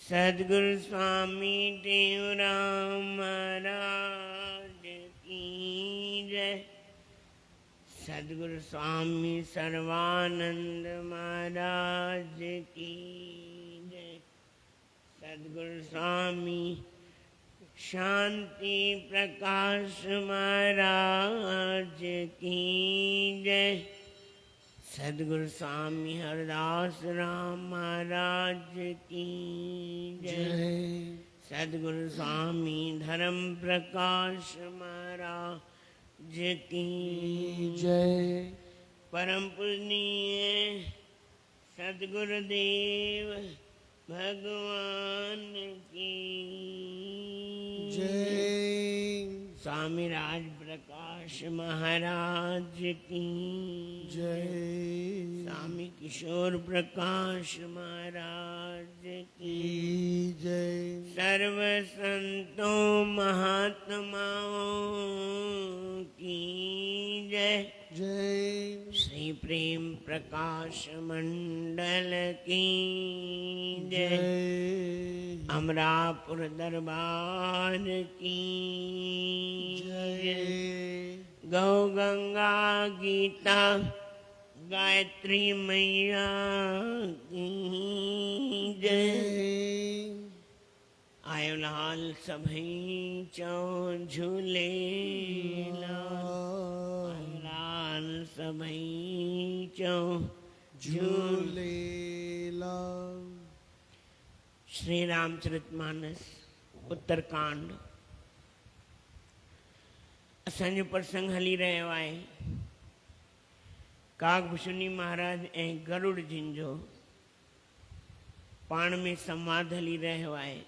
सदगुरु स्वामी टेवराम महाराज की जय। सदगुरु स्वामी सर्वानंद महाराज की जय। सदगुरु स्वामी शांति प्रकाश महाराज की जय। सदगुरु स्वामी हरदास राम महाराज की जय। सदगुरु स्वामी धर्म प्रकाश महाराज की जय। परम पूजनीय सदगुरुदेव भगवान की जय। स्वामी राज प्रकाश महाराज की जय। स्वामी किशोर प्रकाश महाराज की जय। सर्व संतों महात्माओं की जय। जय। श्री प्रेम प्रकाश मंडल की जय। अमरापुर दरबार की जय। गौ गंगा गीता गायत्री मैया की जय। आयो लाल सभई चौ झूले लाल सभई चौ झूले। श्री रामचरितमानस उत्तरकांड असांजो प्रसंग हली रहियो आहे कागभूषणी महाराज ऐं गरुड़ जिन जो पाण में संवाद हली रहियो आहे।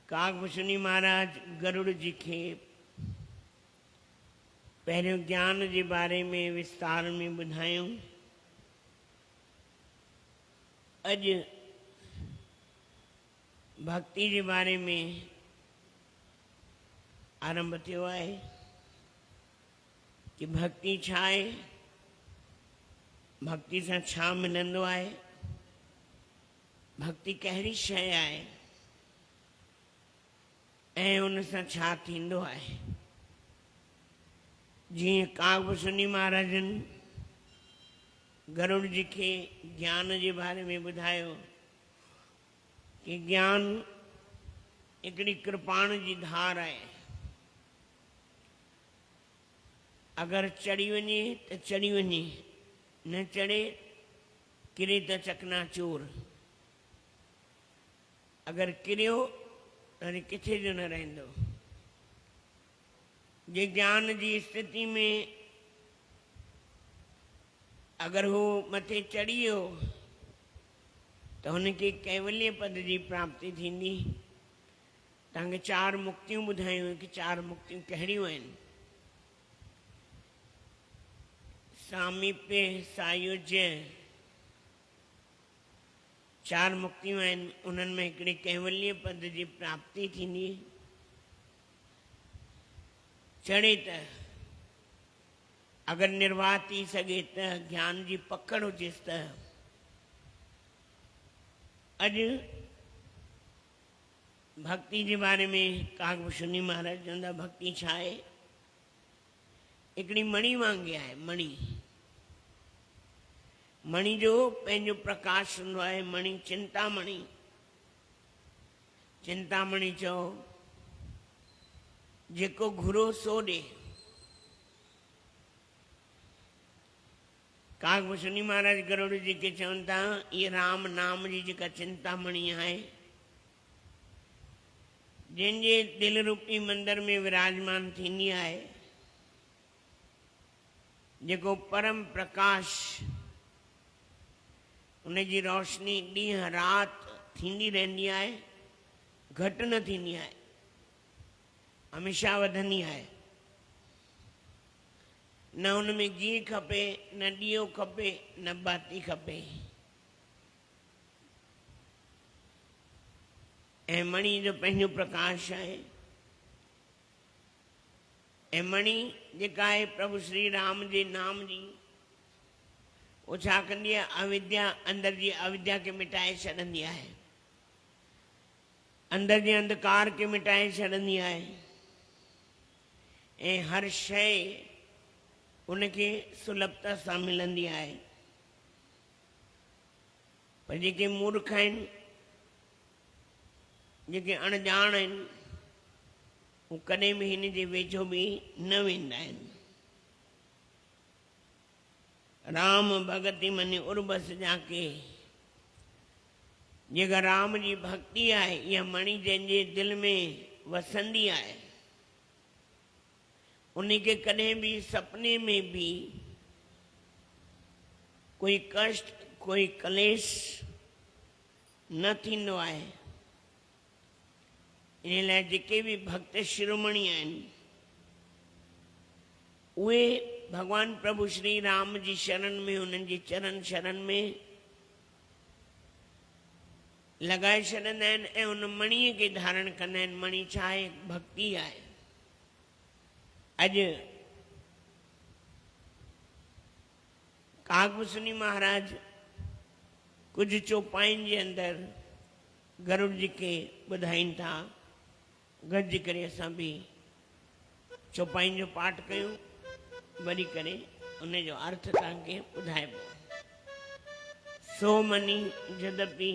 कागभूषणी महाराज गरुड़ जी खे पहिरियों ज्ञान जे बारे में विस्तार में ॿुधायूं। अॼु भक्ति जे बारे में आरंभ थियो आहे कि भक्ति छा आहे, भक्ति सां छा मिलंदो आहे, भक्ति कहिड़ी शइ आहे ऐं उन सां छा थींदो आहे। जीअं कागभूषणी महाराजन गरुड़ जी खे ज्ञान जे बारे में ॿुधायो कि ज्ञान हिकिड़ी कृपाण जी धार आहे। अगर चढ़ी वञे त चढ़ी वञे, न चढ़े किरे त चकनाचूर। अगर किरियो त किथे जो न रहंदो। जे ज्ञान जी स्थिति में अगर हू मथे चढ़ी वियो त हुनखे कैवल्य पद जी प्राप्ति थींदी। तव्हांखे चार मुक्तियूं ॿुधायूं कि चार मुक्तियूं कहिड़ियूं आहिनि। सामीप्य सायुज्य चार मुक्तियूं आहिनि। उन्हनि में हिकिड़ी कैवल्य पद जी प्राप्ति थींदी। चढ़े त अगर निर्वाह थी सघे त ज्ञान जी पकड़ हुजेसि त। अॼु भक्ति जे बारे में कागभूषणी महाराज चवंदा भक्ति छा आहे। हिकिड़ी मणी वांगुरु आहे। मणी जो पंहिंजो प्रकाश हूंदो आहे। मणी चिंतामणी। चिंतामणी चओ जेको घुरो सो ॾे। कागभूषणी महाराज गरुड़ जी के चवनि था ये राम नाम जी जेका चिंतामणी आहे, जंहिंजे दिल रूपी मंदिर में विराजमान थींदी आहे, जेको परम प्रकाश उनजी रोशनी ॾींहं राति थींदी रहंदी आहे, घटि न थींदी आहे, हमेशा वधंदी आहे। न हुन में गिहु खपे, न ॾीओ खपे, न बाती खपे। ऐं मणी जो पंहिंजो प्रकाश आहे। ऐं मणी जेका आहे प्रभु श्री राम जे नाम जी, वो छा कंदी आहे, अविद्या अंदर जी अविद्या खे मिटाए छॾंदी आहे। अंदर जे अंधकार खे मिटाए छॾंदी आहे ऐं हर शइ उनखे सुलभता सां मिलंदी आहे। पर जेके मूर्ख आहिनि, जेके अणॼाण आहिनि, हू कॾहिं बि हिन जे वेझो बि न वेंदा आहिनि। राम भगति मने उर्बस जाके, जेका राम जी भक्ति आहे इहा मणि जंहिंजे दिलि में वसंदी आहे, उनखे कॾहिं बि सपने में भी कोई कष्ट, कोई कलेश न थींदो आहे। इन लाइ जेके भी भक्त शिरोमणि आहिनि, उहे भगवान प्रभु श्री राम जी शरण में, उन्हनि जी चरण शरण में लगाए छॾंदा आहिनि ऐं उन मणीअ खे धारण कंदा आहिनि। मणि छा आहे? भक्ति आहे। अॼु कागभूषणी महाराज कुछ चौपाइन जे अंदर गरुड़ जी के ॿुधाइनि था। गॾिजी करे असां बि चौपाइन जो पाठ कयूं, वरी करे उन जो अर्थ तव्हांखे ॿुधाइबो। सो मनी जदपि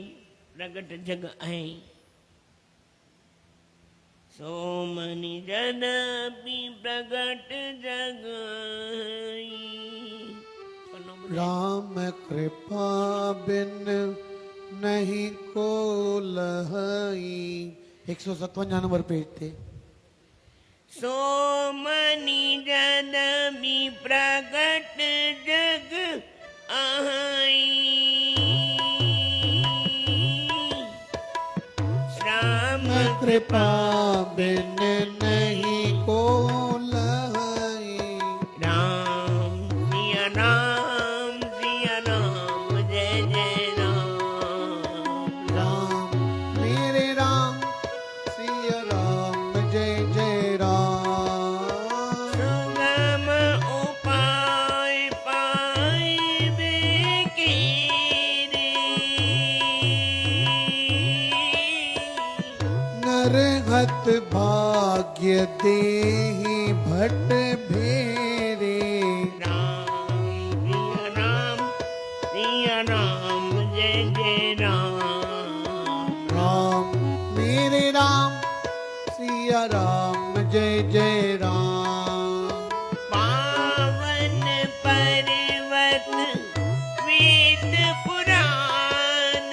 प्रगट जग आहे, सो मनी जदपि प्रगट जग राम कृपा बिन नहीं को लहई। 157 नंबर पेज थे। सो मनी जदपि प्रगट जग आई, राम कृपा बिन नहीं को लहई। राम सिया राम, सिया राम, जय जय राम। राम मेरे राम, सिया राम, जय जय राम। सुगम उपाय पाइबे केरे, नरहत भाग्य देहि भट भेरे। राम सिया राम, जय जय राम। राम मेरे राम, सिया राम, जय जय राम। पावन पर्वत वेद पुराण,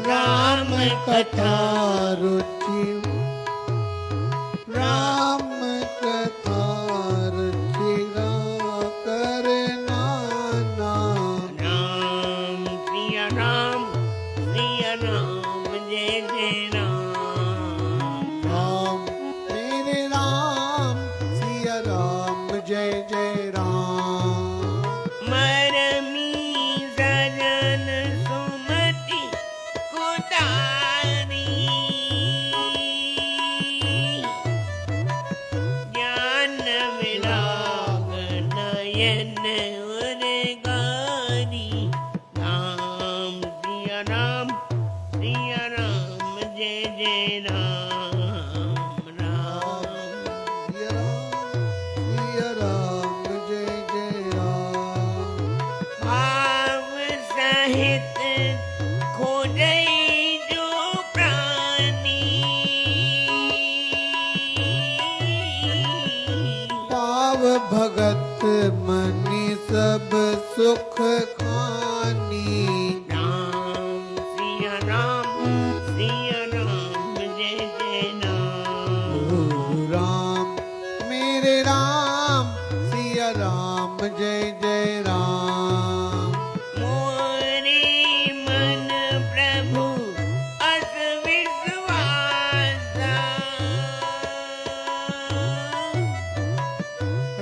राम कथा रुचि, राम कथा रुचिरा करना ना। राम सिया राम, सिया राम, जय जय राम। राम मेरे राम, सिया राम, जय जय राम। मरमी सजन सुमति कुदारी, ज्ञान विराग नयन उरगारी। राम सिया राम, सिया राम, जय जय राम। राम सिया राम, जय जय राम। भाव सहित खोजई जो प्राणी, पाव भगत मनि सब सुख खानी। राम सिया राम, सिया राम, जय जय राम। राम मेरे राम, सिया राम, जय जय राम। मोरे मन प्रभु अस विश्वासा,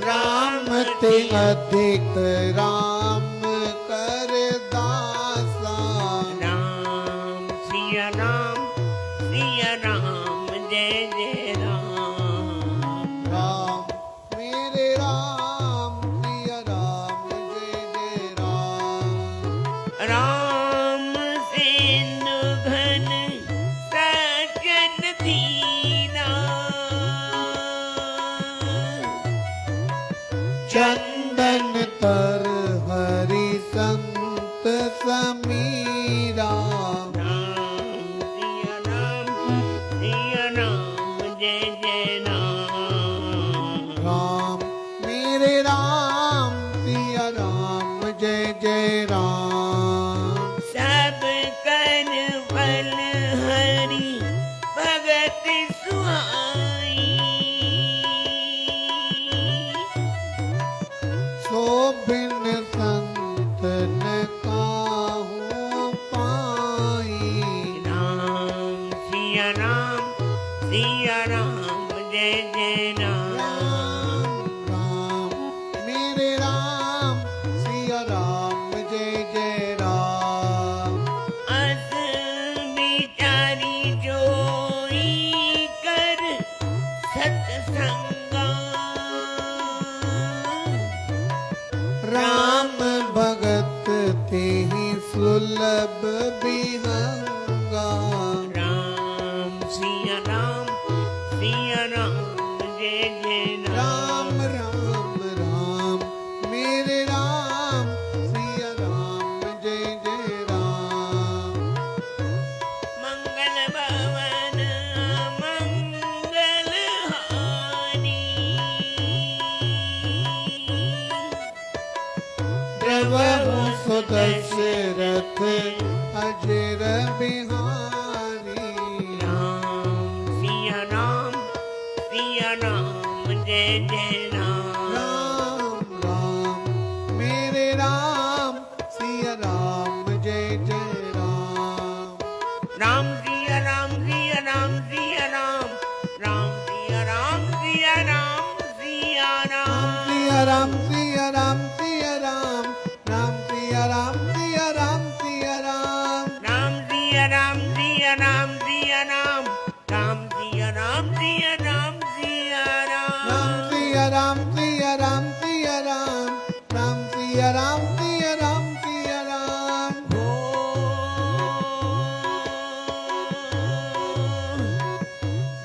राम ते अधिक राम कर दासा। राम सिया राम, सिया राम, जय जय राम। राम मेरे राम, सिया राम, जय जय राम। राम जय जय राम। सब कर फल हरि भगत सुहाई। सो बिन संत न काहू पाई। राम सिया राम जय जय राम। राम राम मेरे राम सिया राम जय जय राम। अस बिचारी जोई कर सत्संगा। राम भगत तेहि सुलभ बिहंगा। राम सिया राम जय जय राम राम राम मेरे राम सिया राम जय जय राम। मंगल भवन मंगल हारी। प्रभु सुदशरथ अजर बिहारी। राम सिया राम जय जय राम। राम राम मेरे राम सिया राम जय जय राम। राम सिया राम राम सिया राम सिया राम सिया राम सिया राम राम सिया राम सिया राम सिया राम। राम सिया राम राम सिया राम सिया राम सिया राम सिया राम सिया राम सिया राम राम सिया राम सिया राम सिया राम।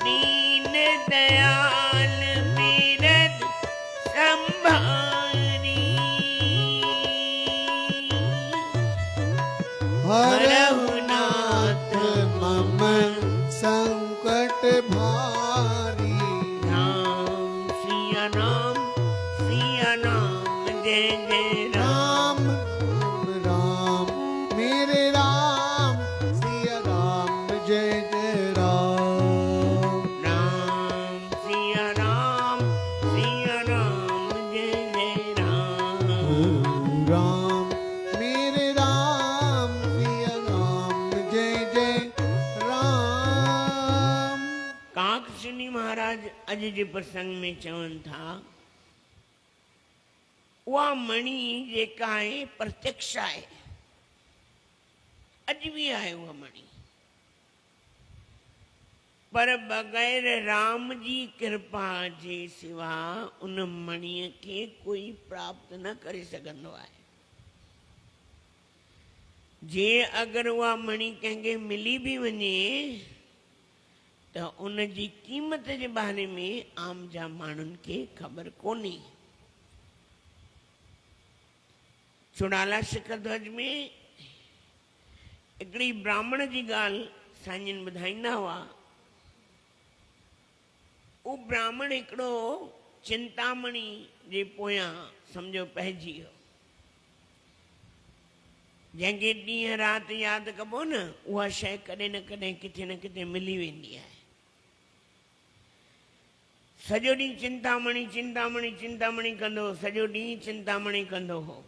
दीन दयाल बीरद संभारी। हरहु नाथ मम संकट भारी। राम सिया राम जय जय राम। राम राम मेरे राम सिया राम जय जय राम। राम सिया राम जय जय राम। राम मेरे राम सिया राम जय जय राम। काकसिनी महाराज अज जे प्रसंग में चवन था उहा मणि जेका आहे प्रत्यक्ष आहे, अज भी आहे उहा मणि, पर बग़ैर राम जी कृपा जे सिवा उन मणीअ खे कोई प्राप्त न करे सघंदो आहे। जे अगर उहा मणि कंहिंखे मिली भी वञे त उन जी क़ीमत जे बारे में आम जा माण्हुनि खे ख़बर कोन्हे। चुड़ाला सिख ध्वज में हिकिड़ी ब्राह्मण जी ॻाल्हि साईं ॿुधाईंदा हुआ। उहो ब्राह्मण हिकिड़ो चिंतामणी जे पोयां सम्झो पइजी वियो, जंहिंखे ॾींहं राति यादि कबो न, उहा शइ कॾहिं न कॾहिं किथे न किथे मिली वेंदी आहे। सॼो ॾींहुं चिंतामणी चिंतामणी चिंतामणी कंदो हो, सॼो ॾींहुं चिंतामणी कंदो हो।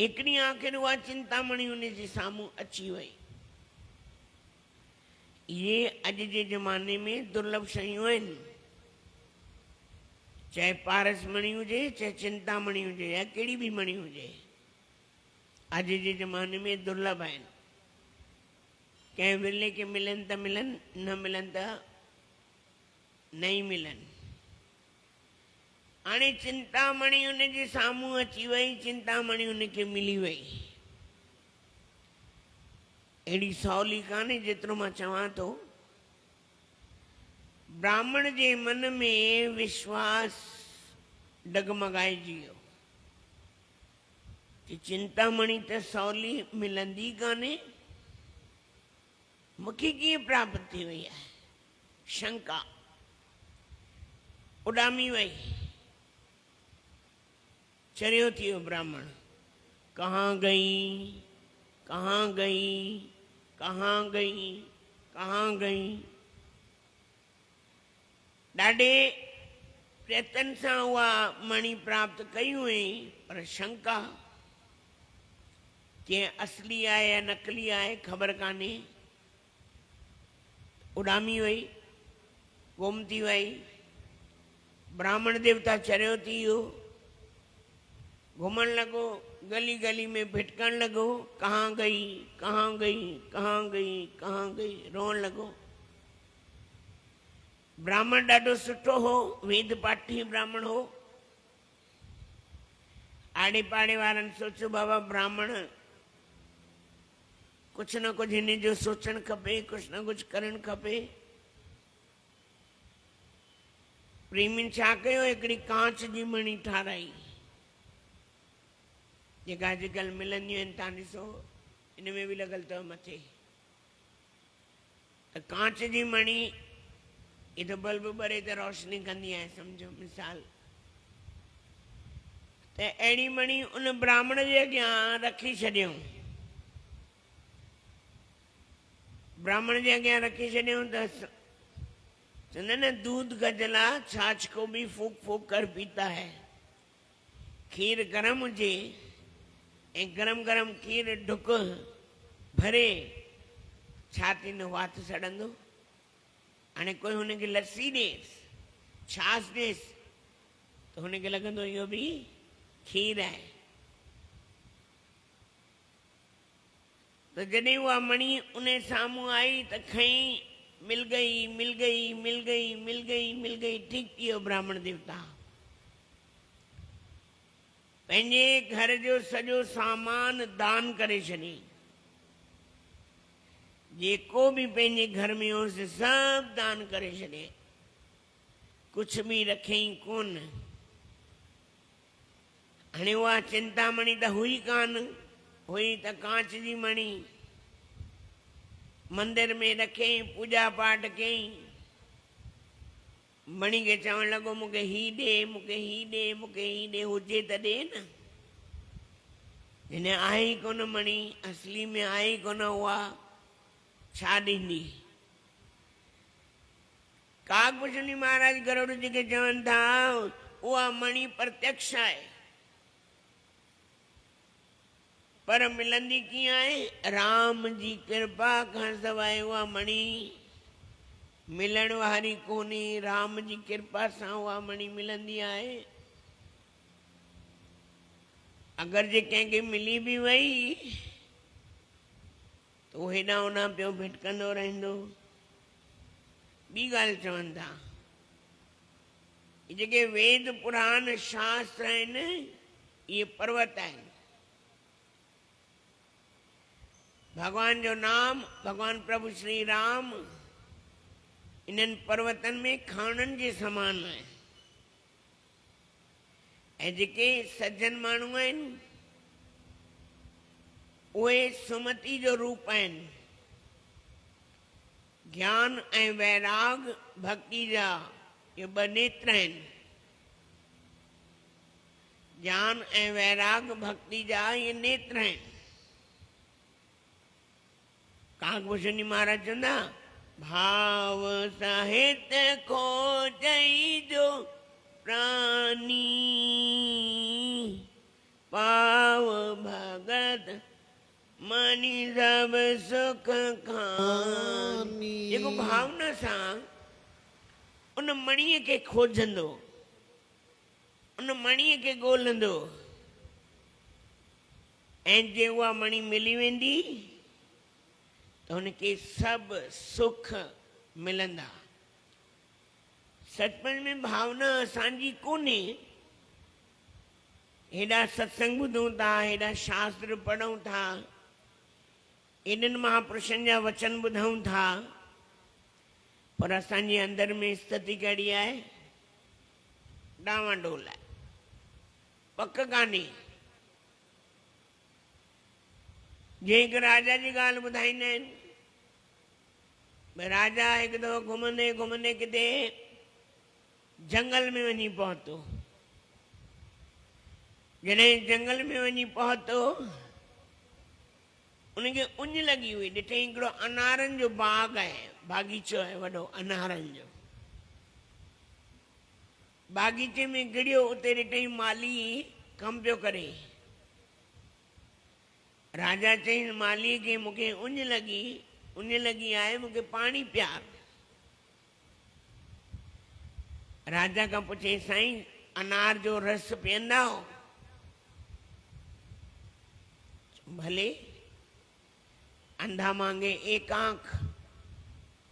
हिकिड़ी आख़िर उहा चिंतामणी उन जे साम्हूं अची वई। ये अॼु जे ज़माने में दुर्लभ शयूं आहिनि, चाहे पारस मणि हुजे, चाहे चिंतामणी हुजे, या कहिड़ी बि मणि हुजे, अॼु जे ज़माने में दुर्लभ आहिनि। कंहिं विरले खे मिलनि त मिलनि, न मिलनि त न ई मिलनि। हाणे चिंतामणी उन जे साम्हूं अची वई, चिंतामणी उनखे मिली वई। अहिड़ी सवली कान्हे जेतिरो मां चवां थो। ब्राह्मण जे मन में विश्वास डगमगाइजी वियो कि चिंतामणी त सवली मिलंदी कान्हे, मूंखे कीअं प्राप्त थी वई आहे। शंका उॾामी वई। चरियो थी वियो ब्राह्मण। कहाँ गई, कहाँ गई, कहाँ गई, कहाँ गई। ॾाढे प्रयत्न सां उहा मणि प्राप्त कई हुई, पर शंका कि असली आहे या नकली आहे ख़बर कान्हे। उॾामी वई, गुम थी वई। ब्राह्मण देवता चरियो थी वियो, घुमण लॻो, गली गली में भिटकण लॻो, कहाँ गई, कहाँ गई, कहाँ गई, कहाँ गई, रोअण लॻो। ब्राह्मण ॾाढो सुठो हो, वेद पाठी ब्राह्मण हो। आड़े पाड़े वारनि सोचियो बाबा ब्राह्मण, कुछ न कुछ हिन जो सोचणु खपे, कुछ न कुछ करणु खपे। प्रेमियुनि छा कयो, हिकिड़ी कांच जी मणी ठाराई, जेका अॼुकल्ह मिलंदियूं आहिनि, तव्हां ॾिसो इन में बि लॻल अथव मथे। त कांच जी मणी, ये तो बल्ब ॿरे त रोशनी कंदी आहे, सम्झो मिसाल। त अहिड़ी मणी उन ब्राह्मण जे अॻियां रखी छॾियऊं। ब्राह्मण जे अॻियां रखी छॾियऊं त चवंदा न, दूध गजला छाछ को भी फूक फूक कर पीता है। खीर गरम हुजे ऐं गरम गरम खीर ढुक भरे, छा थींदो, वात सड़ंदो। हाणे कोई हुनखे लस्सी ॾेसि, छाछ ॾेसि, त हुनखे लॻंदो इहो बि खीर आहे। त जॾहिं उहा मणी उन साम्हूं आई त खईं, मिल गई, मिल गई, मिल गई, मिल गई, मिल गई। ठीक थी वियो ब्राह्मण देवता। पंहिंजे घर जो सॼो सामान दान करे छॾियईं। जेको बि पंहिंजे घर में होसि सभु दान करे छॾे, कुछ बि रखियईं कोन। हाणे उहा चिंतामणी त हुई कान, हुई त कांच जी मणी। मंदिर में रखियईं, पूजा पाठ कयईं। मणी खे चवणु लॻो मूंखे ही ॾे, मूंखे ही ॾे, मूंखे ही ॾे। हुजे त ॾे न, हिन आहे ई कोन मणी, असली में आहे ई कोन उहा, छा ॾींदी। काकभूषणी महाराज गरुड़ जी खे चवनि था, उहा मणी प्रत्यक्ष आहे, पर मिलंदी कीअं आहे, राम जी कृपा खां सवाइ उहा मणी मिलण वारी कोन्हे। राम जी कृपा सां उहा मणी मिलंदी आहे। अगरि जे कंहिंखे मिली बि वई त उहो हेॾां होॾां पियो भिटकंदो रहंदो। ॿी ॻाल्हि चवनि था, इहे जेके वेद पुराण शास्त्र आहिनि, इहे पर्वत आहिनि। भगवान जो नाम, भगवान प्रभु श्री राम इन्हनि पर्वतनि में खाणनि जे समान आहे। ऐं जेके सज्जन माण्हू आहिनि, उहे सुमति जो रूप आहिनि। ज्ञान ऐं वैराग भक्ति जा इहे ॿ नेत्र आहिनि। ज्ञान ऐं वैराग भक्ति जा इहे नेत्र आहिनि। काकभूषणी महाराज चवंदा, भाव साहित्य खोजई जो प्राणी, पाव भगत मनी सब सुख खानी। जेको भावना सां उन मणीअ खे खोजंदो, उन मणीअ खे ॻोल्हंदो, ऐं जे उहा मणी मिली वेंदी त हुनखे सभु सुख मिलंदा। सचपच में भावना असांजी कोन्हे। हेॾा सत्संग ॿुधूं था, हेॾा शास्त्र पढ़ूं था, एॾनि महापुरुषनि जा वचन ॿुधूं था, पर असांजे अंदर में स्थिति कहिड़ी आहे, डावांडोल आहे, पक कान्हे। जे हिकु राजा जी ॻाल्हि ॿुधाईंदा आहिनि, भई राजा हिकु दफ़ो घुमंदे घुमंदे किथे जंगल में वञी पहुतो। जॾहिं जंगल में वञी पहुतो, उनखे उञ लॻी हुई, ॾिठई हिकिड़ो अनारनि जो बाग़ आहे, बाग़ीचो आहे वॾो अनारनि जो। बाग़ीचे में गिड़ियो, उते ॾिठई माली कमु पियो करे। राजा चई माली खे मूंखे उञ लॻी आहे, मूंखे पाणी पियार। राजा खां पुछे साईं अनार जो रस पीअंदा हो? भले। अंधा मांगे एक आंख,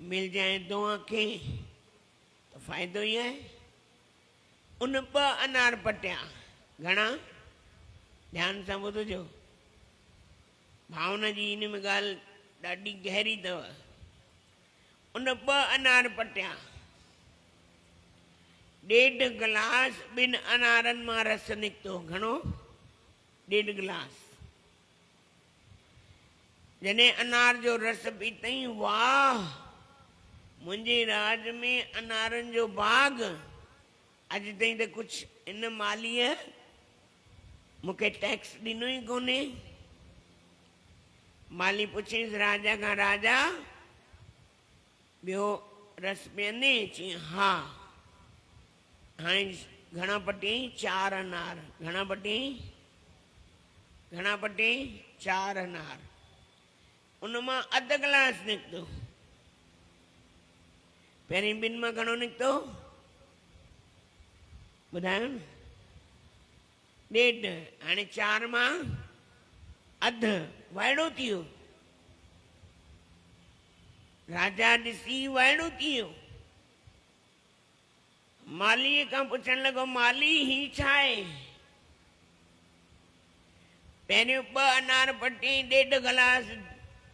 मिल जाए दो आंखें, तो फायदो ही है। उन 2 अनार पटिया। घणा? ध्यान सां ॿुधजो, भावना जी इन में ॻाल्हि ॾाढी गहरी अथव। उन 2 अनार पटिया, 1.5 गिलास 2 अनारनि मां रस निकितो। घणो? 1.5 गिलास। जॾहिं अनार जो रस पीतई, वाह, मुंहिंजे राज में अनारनि जो बाग़। अॼु ताईं त कुझु इन मालीअ मूंखे टैक्स ॾिनो ई कोन्हे। माली पुछियसि राजा खां, राजा ॿियो रस पीअंदे? चई हा। हाणे घणा पटियई? 4 अनार। घणा पटियई? 4 अनार। उन मां अधु गिलास निकितो। पहिरीं 2 मां घणो निकितो? ॿुधायो न, 1.5। हाणे 4 मां अधु, वाइड़ो थी वियो। राजा ॾिसी वाइड़ो थी वियो। मालीअ खां पुछण लॻो, माली ही छा आहे? पहिरियों 2 अनार पटियई, 1.5 गिलास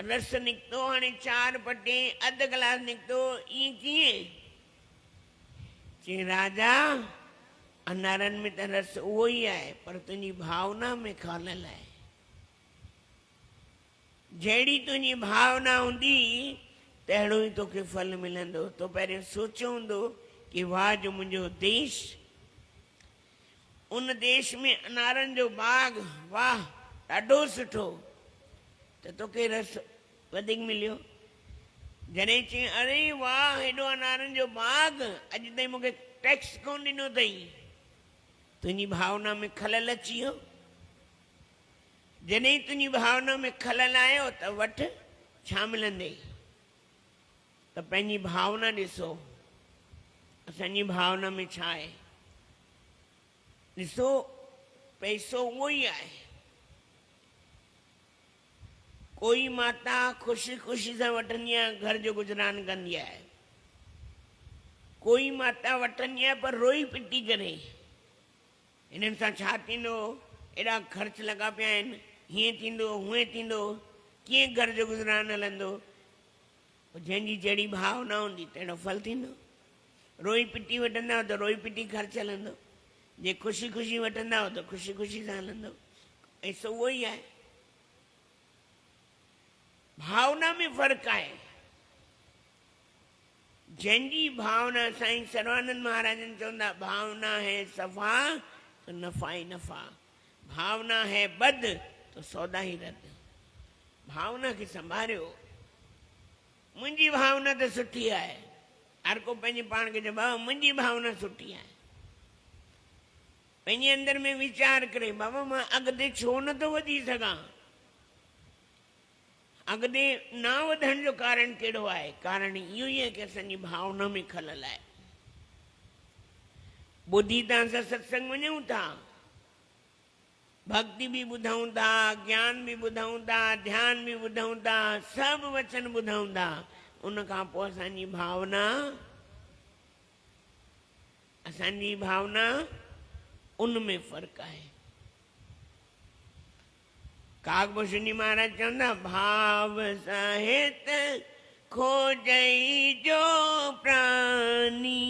रस निकितो, हाणे 4 पटियई, अधु गिलास निकितो, ईअं कीअं? चई राजा अनारनि में त रस उहो ई आहे, पर तुंहिंजी भावना में ख़ालल आहे। जहिड़ी तुंहिंजी भावना हूंदी तहिड़ो ई तोखे फल मिलंदो। तो पहिरियों सोचियो हूंदो कि वाह जो मुंहिंजो देश, उन देश में अनारनि जो बाग़, वाह ॾाढो सुठो, त तोखे रस वधीक मिलियो। जॾहिं चई अरे वाह हेॾो अनारनि जो बाग़, अॼु ताईं मूंखे टैक्स कोन ॾिनो अथई, तुंहिंजी भावना में खलल अची वियो। जॾहिं तुंहिंजी भावना में खलल आयो त वठि छा मिलंदे? त पंहिंजी भावना ॾिसो, असांजी भावना में छा आहे। ॾिसो पैसो उहो ई आहे। कोई माता ख़ुशी ख़ुशी सां वठंदी आहे, घर जो गुज़रान कंदी आहे। कोई माता वठंदी आहे पर रोई पिटी करे, हिननि सां छा थींदो, एॾा ख़र्च लॻा पिया आहिनि, हीअं थींदो हूअं थींदो, कीअं घर जो गुज़रान हलंदो। जंहिंजी जहिड़ी भावना हूंदी तहिड़ो फल थींदो। रोई पिटी वठंदा त रोई पिटी ख़र्च हलंदो, जे ख़ुशी ख़ुशी वठंदा त ख़ुशी ख़ुशी सां हलंदो। पैसो उहो ई आहे, भावना में फ़र्क़ु आहे। जंहिंजी भावना, साईं सर्वानंद महाराजन चवंदा, भावना है सफ़ा तो नफ़ा ही नफ़ा, भावना है बद तो सौदा ही रद। भावना खे संभालियो। मुंहिंजी भावना त सुठी आहे, हर को पंहिंजे पाण खे चए बाबा मुंहिंजी भावना सुठी आहे। पंहिंजे अंदर में वीचार करे, बाबा मां अॻिते छो नथो वधी सघां। अॻिते न वधण जो कारण कहिड़ो आहे? कारण इहो ई आहे कि असांजी भावना में खलल आहे। ॿुधी त असां सत्संग वञूं था, भक्ति बि ॿुधूं था, ज्ञान बि ॿुधूं था, ध्यान बि ॿुधूं था, सभु वचन ॿुधूं था, उन खां पोइ असांजी भावना उन में फ़र्क़ु आहे। कागभूषणी महाराज चवंदा, भाव सहित खोजई जो प्राणी,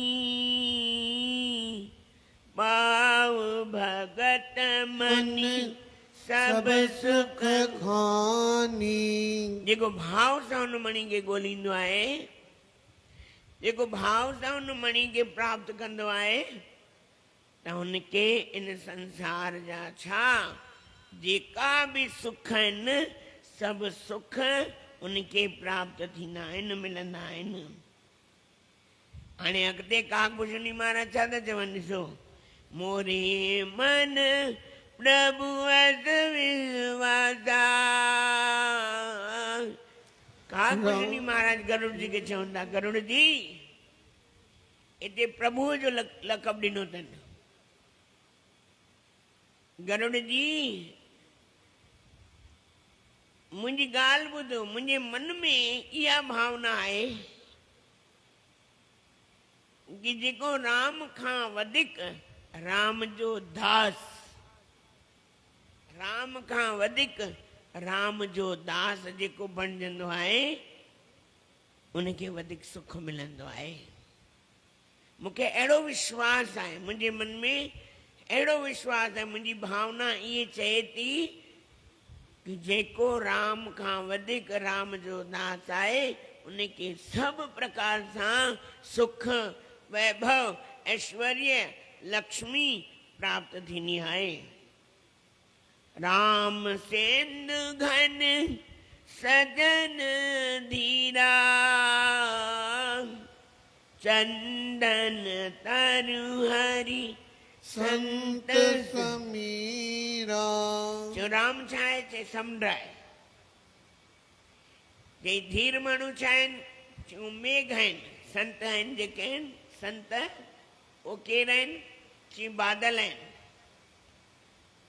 पाव भगत मनी सब सुख खानी। जेको भाव सां उन मणी खे ॻोल्हींदो आहे, जेको भाव सां उन मणी खे प्राप्त कंदो आहे, त हुनखे इन संसार जा छा जेका बि सुख आहिनि सभु सुख उनखे प्राप्त थींदा आहिनि, मिलंदा आहिनि। हाणे अॻिते काकभूषणी महाराज छा था चवनि ॾिसो, मोरे मन प्रभु अस विश्वासा। काकभूषणी महाराज गरुड़ जी खे चवनि था, गरुड़ जी हिते प्रभुअ जो लक़ब ॾिनो अथनि। गरुड़ जी मुंहिंजी ॻाल्हि ॿुधो, मुंहिंजे मन में इहा भावना आहे कि जेको राम खां वधीक राम जो दास, राम खां वधीक राम जो दास जेको बणजंदो आहे उनखे वधीक सुख मिलंदो आहे। मूंखे अहिड़ो विश्वास आहे, मुंहिंजे मन में अहिड़ो विश्वास आहे, मुंहिंजी भावना इहे चए थी कि जेको राम खां वधीक राम जो दास आहे उनखे सभु प्रकार सां सुख, वैभव, ऐश्वर्य, लक्ष्मी प्राप्त थींदी आहे। राम सेंदु घन सजन धीरा, चंदन तरु हरि संत समीरा। जो राम छा आहे, चए समुंड आहे। जे धीर माण्हू छा आहिनि, चऊं मेघ आहिनि। संत आहिनि जेके आहिनि संत, उहो केरु आहिनि, चई बादल आहिनि।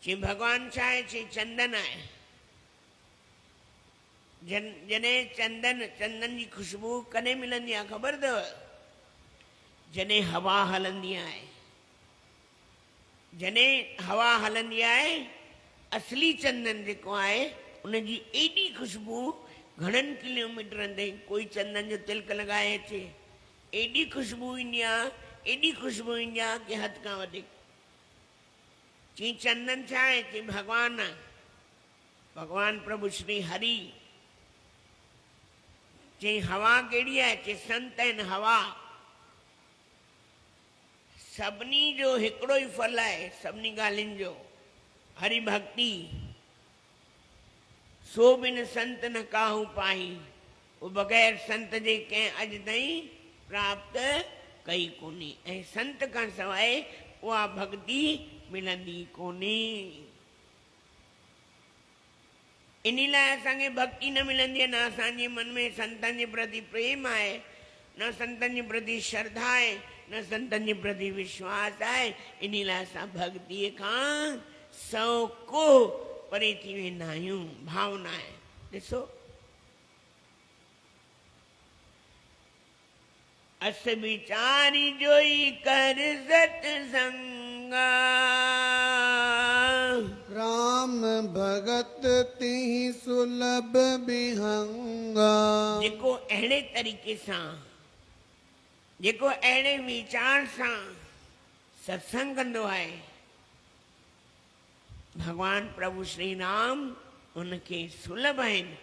चई भॻवानु छा आहे, चई चंदन आहे। जॾहिं चंदन जी ख़ुशबू कॾहिं मिलंदी आहे ख़बर अथव, जॾहिं हवा हलंदी आहे। जॾहिं हवा हलंदी आहे असली चंदन जेको आहे उनजी एॾी ख़ुशबू घणनि किलोमीटरनि ताईं, कोई चंदन जो तिलक लॻाए अचे एॾी ख़ुशबू ईंदी आहे, एॾी ख़ुशबू ईंदी आहे कि हद खां वधीक। चई चंदन छा आहे, चई भॻवानु आहे, भॻवानु प्रभु श्री हरि। चई हवा कहिड़ी आहे, चई संत आहिनि हवा। सभिनी जो हिकिड़ो ई फल आहे, सभिनी ॻाल्हियुनि जो, हरि भक्ति। सो बिन संत न काहू पाही, वो बग़ैर संत जे कंहिं अॼु ताईं प्राप्त कई कोन्हे। ऐं संत खां सवाइ उहा भक्ति मिलंदी कोन्हे। इन लाइ असांखे भक्ति न मिलंदी आहे, न असांजे मन में संतनि जे प्रति प्रेम आहे, न संतनि जे प्रति श्रद्धा आहे, न संतनि जे प्रति विश्वास आहे। इन लाइ असां भक्तिअ खां सौ को परे थी वेंदा आहियूं। भावना आहे, ॾिसो अस विचारी जोई कर सत्संगा, राम भगत तिहि सुलभ बिहंगा। जेको अहिड़े तरीक़े सां, जेको अहिड़े वीचार सां सत्संग कंदो आहे, भगवान प्रभु श्री राम उनखे सुलभ आहिनि।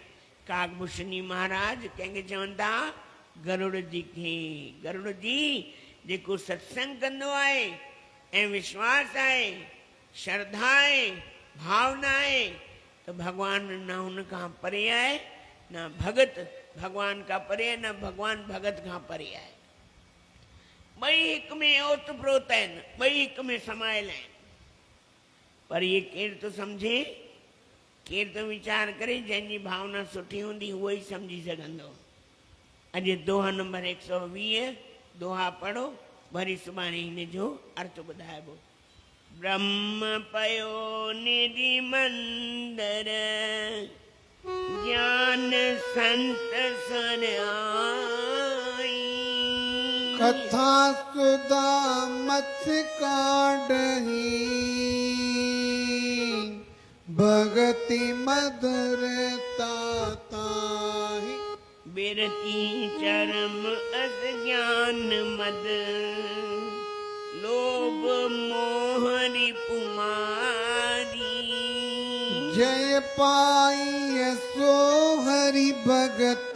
काकभूषणी महाराज कंहिंखे चवनि था, गरुड़ जी खे। गरुड़ जी जेको सत्संग कंदो आहे ऐं विश्वास आहे, श्रद्धा आहे, भावना आहे, त भगवान न हुन खां परे आहे, न भगत भगवान खां परे आहे, न भगवान भगत खां परे आहे। ॿई हिक में ओत प्रोत आहिनि, ॿई हिक में समायल आहिनि। पर इहे केरु थो सम्झे, केरु थो वीचार करे, जंहिंजी भावना सुठी हूंदी उहो ई सम्झी सघंदो। अॼु दोहा नंबर 120 दोहा पढ़ो, वरी सुभाणे हिन जो अर्थ ॿुधाइबो। ब्रह्म पयो निधि मंदर, ज्ञान संत सर आई। कथा सुधा मथ काढ़ही, भगति मधुरता ताहि। बिरती चरम अस ज्ञान मद, लोभ मोह रिपुमारी। जय पाई सो हरि भगत,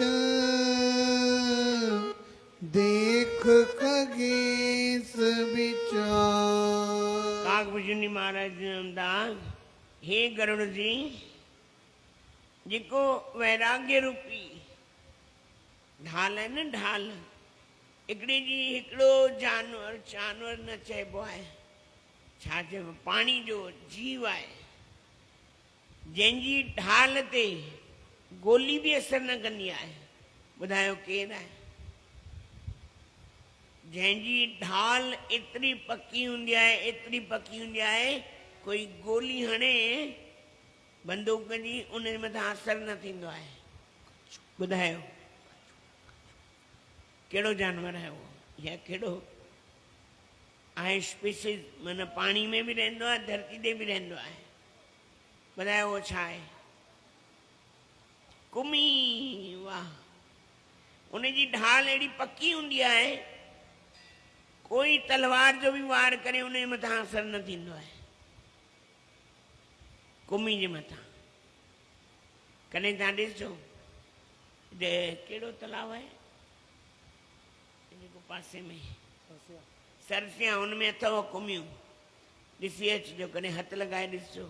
देख खगेश विचार। बिरजू महाराज दास, हे गरुड़ जी, जेको वैराग्य रूपी ढाल है न, ढाल हिकिड़ी जी हिकिड़ो जानवर न चइबो आहे, छा चइबो, पाणी जो जीव आहे, जंहिंजी ढाल ते गोली बि असर न कंदी आहे। ॿुधायो केरु आहे? जंहिंजी ढाल एतिरी पकी हूंदी आहे, एतिरी पकी हूंदी आहे, कोई गोली हणे बंदूक जी, उन जे मथां असर न थींदो आहे। ॿुधायो कहिड़ो जानवर आहे उहो, या कहिड़ो आहे स्पीसीज, माना पाणी में बि रहंदो आहे, धरती ते बि रहंदो आहे। ॿुधायो उहो छा आहे? कुमी। वाह, उनजी ढाल अहिड़ी पकी हूंदी आहे, कोई तलवार जो बि वार करे उन जे मथां असर न थींदो आहे, कुमी जे मथां। कॾहिं तव्हां ॾिसजो, कहिड़ो तलाव आहे जेको पासे में, सरसिया, हुनमें अथव कुमियूं, ॾिसी अचिजो, कॾहिं हथु लॻाए ॾिसजो,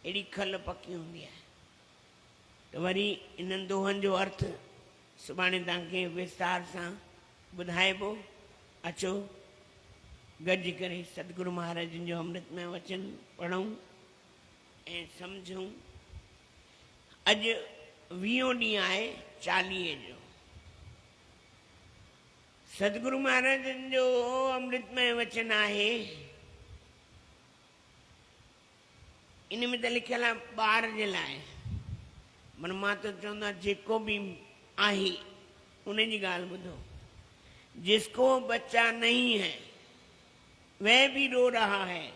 अहिड़ी खल पकी हूंदी आहे। त वरी इन्हनि दोहनि जो अर्थ सुभाणे तव्हांखे विस्तार सां ॿुधाइबो। अचो गॾिजी करे सतगुरु महाराजनि जो अमृतमय वचन पढ़ूं ऐं सम्झूं। अॼु 20 ॾींहुं आहे चालीहे जो। सतगुरु महाराजनि जो अमृतमय वचन आहे, इन में त लिखियल आहे ॿार जे लाइ। मन मां त चवंदो जेको बि आहे उन जी ॻाल्हि ॿुधो। जिसको बच्चा नहीं है वह भी रो रहा है,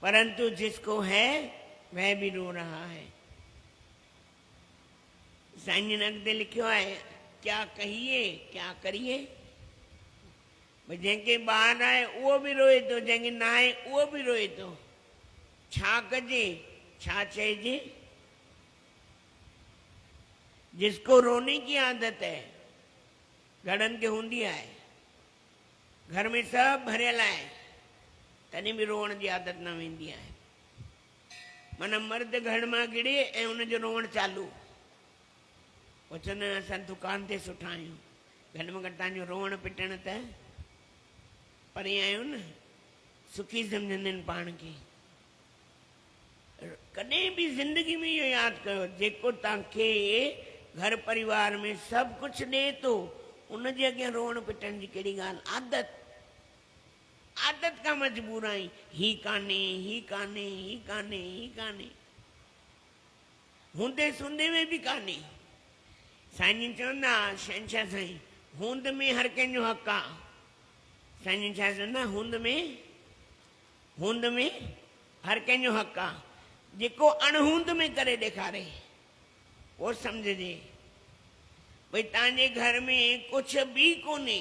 परंतु जिसको है वह भी रो रहा है। साईं ने अॻिते लिखियो आहे, क्या कहिए क्या करिए। भई जंहिंखे ॿार आहे उहो बि रोए थो, जंहिंखे न आहे उहो बि रोए थो। छा कजे, छा चइजे? जिसको रोने की आदत है, घणनि खे हूंदी आहे, घर में सभु भरियल आहे, तॾहिं बि रोअण जी आदत न वेंदी आहे। माना मर्द घर मां गिड़े ऐं उनजो रोअण चालू। पोइ चवंदा आहिनि असां दुकान ते सुठा आहियूं, घटि में घटि तव्हांजो रोअण पिटण त परे आहियो न, सुखी सम्झंदा आहिनि पाण खे। कॾहिं बि ज़िंदगी में इहो यादि कयो, जेको तव्हांखे घर परिवार में सभु कुझु ॾे थो, उनजे अॻियां रोअण पिटण जी कहिड़ी ॻाल्हि? आदत, आदत खां मजबूर आई। ही कान्हे, ही कान्हे, ही कान्हे, ही कान्हे, हूंदे सूंदे में बि कान्हे। साईं जन चवंदा, शहंशाह साईं, हूंद में हर कंहिंजो हक़ आहे। साईं जन छा चवंदा, हूंद में हर कंहिंजो हक़ आहे। जेको अणहूंद में करे ॾेखारे उहो सम्झजे। भई तव्हांजे घर में कुझु बि कोन्हे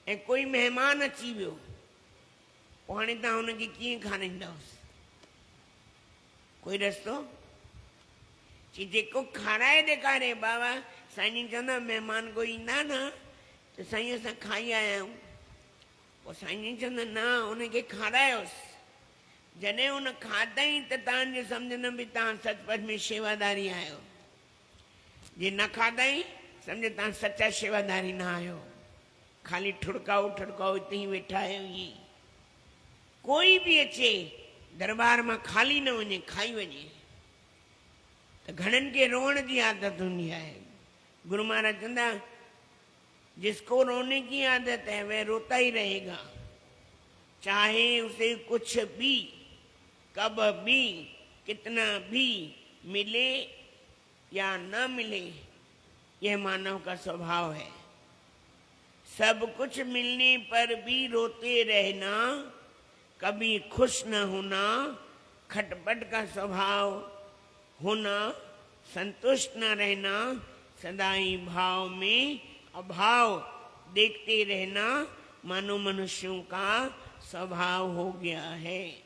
ऐं कोई महिमान अची वियो, पोइ हाणे तव्हां हुनखे कीअं खाराईंदवसि? कोई रस्तो? चई जेको खाराए ॾेखारे। बाबा साईं चवंदा, महिमान कोई ईंदा न त साईं असां खाई आया आहियूं। पोइ साईं चवंदा न, हुनखे खारायोसि। जॾहिं हुन खाधई त तव्हांजो सम्झंदमि भई तव्हां सचपच में शेवादारी आहियो। जे न खाधई सम्झो तव्हां सचा शेवादारी न आहियो, खाली ठुड़काओ ठुड़काओ हिते ई वेठा आहियो। ईअं कोई बि अचे दरबार मां खाली न वञे, खाई वञे। त घणनि खे रोअण जी आदत हूंदी आहे। गुरु महाराज चवंदा, जिसको रोने की आदत है वह रोता ही रहेगा, चाहे उसे कुछ भी, कब भी, कितना भी मिले या न मिले। यह मानव का स्वभाव है। सब कुछ मिलने पर भी रोते रहना, कभी खुश न होना, खटपट का स्वभाव होना, संतुष्ट न रहना, सदा ही भाव में अभाव देखते रहना, मानो मनुष्यों का स्वभाव हो गया है।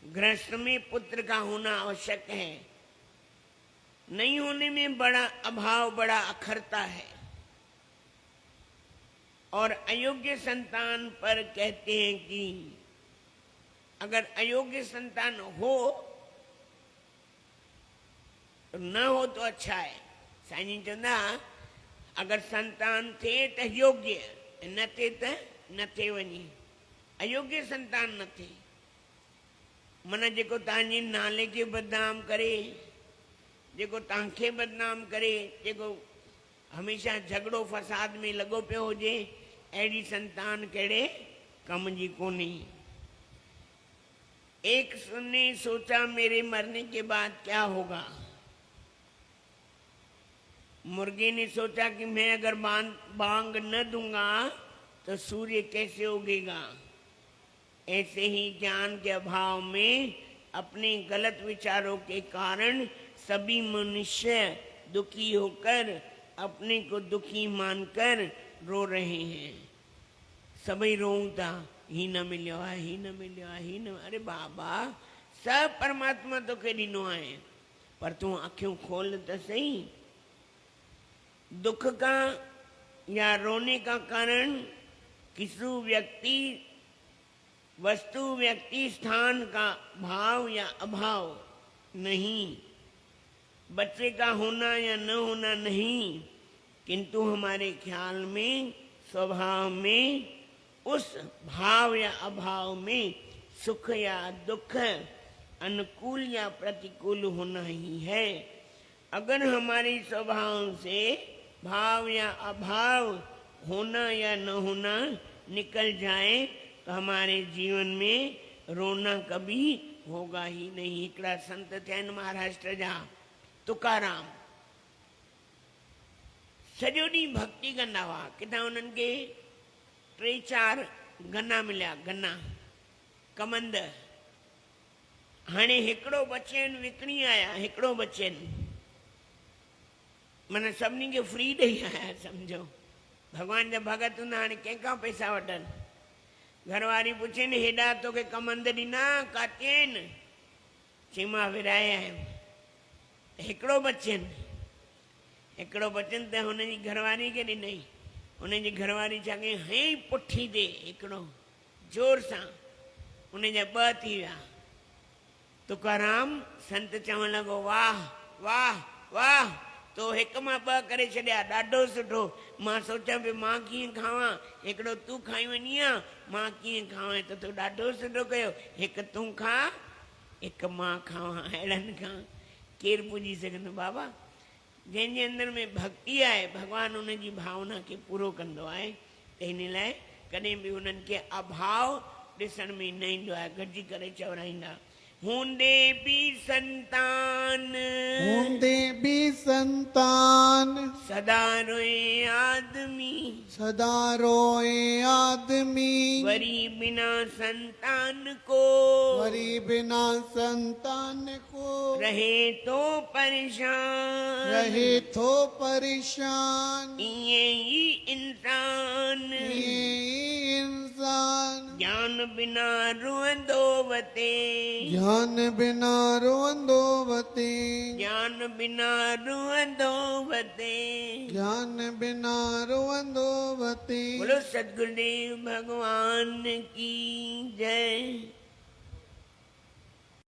गृहस्थ में पुत्र का होना आवश्यक है, नहीं होने में बड़ा अभाव, बड़ा अखरता है। और अयोग्य संतान पर कहते हैं कि अगर अयोग्य संतान हो तो न हो तो अच्छा है। साईं जी चवंदा अगर संतान थे तो योग्य, न थे तो न थे वञी। अयोग्य संतान न थे मन जेको तव्हांजे नाले खे बदनाम करे, जेको तव्हांखे बदनाम करे, जेको हमेशा झगड़ो फसाद में लॻो पियो हुजे, अहिड़ी संतान कहिड़े कम जी कोन्हे। एक ने सोचा मेरे मरने के बाद क्या होगा। मुर्गे ने सोचा कि मैं अगर बांग न दूंगा तो सूर्य कैसे उगेगा। ऐसे ही ज्ञान के अभाव में अपने गलत विचारों के कारण सभी मनुष्य दुखी होकर अपने को दुखी मानकर रो रहे हैं। सभी रोऊं था, ही न मिलियो आहे, ही न मिलियो आहे, ही न। अरे बाबा सब परमात्मा तो के ॾिनो आहे, पर तूं अखियूं खोल त सही। दुख का या रोने का कारण किसी व्यक्ति, वस्तु, व्यक्ति, स्थान का भाव या अभाव नहीं, बच्चे का होना या न होना नहीं, किंतु हमारे ख्याल में, स्वभाव में, उस भाव या अभाव में सुख या दुख, अनुकूल या प्रतिकूल होना ही है। अगर हमारे स्वभाव से भाव या अभाव, होना या न होना निकल जाए तो हमारे जीवन में रोना कभी होगा ही नहीं। हिकिड़ा संत थियन महाराष्ट्र जा, तुकाराम, सॼो ॾींहुं भक्ति कंदा हुआ। किथां उन्हनि खे 3-4 गन्ना मिलिया, गन्ना कमंद। हाणे हिकिड़ो बचेन विकिणी आया, हिकिड़ो बचेन मन सभिनी खे फ्री ॾेई आया। सम्झो भॻवान जा भगत हूंदा, हाणे कंहिंखां पैसा वठनि। घरवारी पुछेनि हेॾा तोखे कमंद ॾिना, काथे आहिनि? चई मां विराया आहिनि। हिकिड़ो बचेन, हिकिड़ो बचन त हुनजी घरवारी खे ॾिनई। हुनजी घरवारी छा कई, हई पुठी ॾे हिकिड़ो जोर सां, हुनजा 2 थी विया। तुकाराम संत चवण लॻो, वाह वाह वाह, तो हिक मां 2 करे छॾिया, ॾाढो सुठो। मां सोचां पियो मां कीअं खावां, हिकिड़ो तूं खाई वञी आ, मां कीअं खावां, त तूं ॾाढो सुठो कयो। हिकु तूं खा, हिकु मां खावां। अहिड़नि खां केरु पुॼी सघंदो बाबा। जंहिंजे अंदर में भक्ति आहे, भॻवानु उनजी भावना खे पूरो कंदो आहे। त हिन लाइ कॾहिं बि उन्हनि खे अभाव ॾिसण में न ईंदो आहे। गॾिजी करे चवराईंदा, हूंदे भी संतान, हूंदे भी संतान, सदा रोए आदमी, सदा रोए आदमी, वरी बिना संतान को, वरी बिना संतान को, रहे तो परेशान, रहे तो परेशान। ये ही इंसान, ये इंसान, ज्ञान बिना रोंदो वते, ज्ञान बिना रोंदो वते, ज्ञान बिना रोंदो वते। ज्ञान बिना रोंदो वते। बोलो सद्गुरुदेव भगवान की जय।